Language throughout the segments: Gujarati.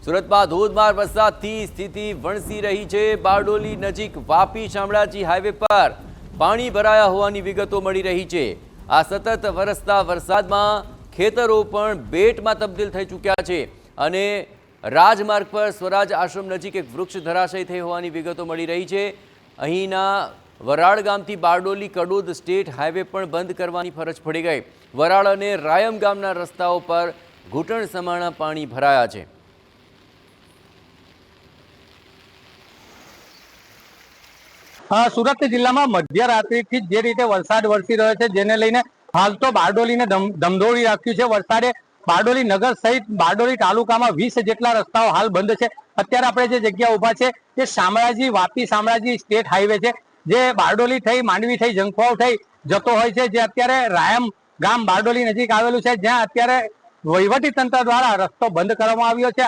સુરતમાં ધોધમાર વરસાદથી સ્થિતિ વણસી રહી છે। બારડોલી નજીક વાપી શામળાજી હાઈવે પર પાણી ભરાયા હોવાની વિગતો મળી રહી છે। આ સતત વરસતા વરસાદમાં ખેતરો પણ બેટમાં તબદીલ થઈ ચૂક્યા છે અને રાજમાર્ગ પર સ્વરાજ આશ્રમ નજીક એક વૃક્ષ ધરાશયી થઈ હોવાની વિગતો મળી રહી છે। અહીંના વરાળ ગામથી બારડોલી કડોદ સ્ટેટ હાઈવે પણ બંધ કરવાની ફરજ પડી ગઈ। વરાળ અને રાયમ ગામના રસ્તાઓ પર ઘૂંટણ સમાણા પાણી ભરાયા છે। સુરત જિલ્લામાં મધ્યરાત્રિથી જે રીતે વરસાદ વરસી રહ્યો છે, જેને લઈને હાલ તો બારડોલીને ધમધોળી રાખ્યું છે વરસાદે। બારડોલી નગર સહિત બારડોલી તાલુકામાં 20 જેટલા રસ્તાઓ હાલ બંધ છે। અત્યારે આપણે જે જગ્યા ઉભા છે તે શામળાજી વાપી શામળાજી સ્ટેટ હાઈવે છે, જે બારડોલી થઈ માંડવી થઈ જંખવાવ થઈ જતો હોય છે, જે અત્યારે રાયમ ગામ બારડોલી નજીક આવેલું છે, જ્યાં અત્યારે વહીવટી તંત્ર દ્વારા રસ્તો બંધ કરવામાં આવ્યો છે।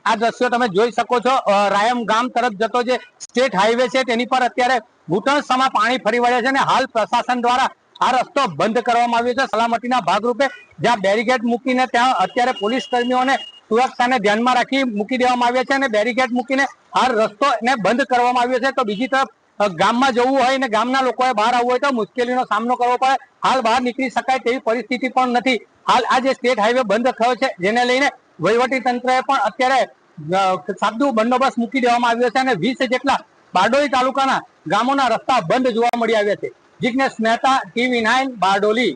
આ દ્રશ્યો તમે જોઈ શકો છો। રાયમ ગામ તરફ જતો જે સ્ટેટ હાઈવે છે તેની પર અત્યારે ઘૂંટણ સમા પાણી ફરી વળ્યા છે અને હાલ પ્રશાસન દ્વારા આ રસ્તો બંધ કરવામાં આવ્યો છે સલામતીના ભાગરૂપે, જ્યાં બેરીકેડ મૂકીને ત્યાં અત્યારે પોલીસ કર્મીઓને સુરક્ષાને ધ્યાનમાં રાખી મૂકી દેવામાં આવ્યા છે અને બેરીકેડ મૂકીને હાલ રસ્તો ને બંધ કરવામાં આવ્યો છે। તો બીજી તરફ ગામમાં જવું હોય ને ગામના લોકોએ બહાર આવવું હોય તો મુશ્કેલીનો સામનો કરવો પડે। હાલ બહાર નીકળી શકાય તેવી પરિસ્થિતિ પણ નથી। હાલ આ જે સ્ટેટ હાઈવે બંધ થયો છે, જેને લઈને વહીવટી તંત્રએ પણ અત્યારે સાદું બંદોબસ્ત મૂકી દેવામાં આવ્યો છે અને 20 જેટલા બારડોલી તાલુકાના ગામોના રસ્તા બંધ જોવા મળી આવ્યા છે। જિગ્નેશ મહેતા, TV9 બારડોલી।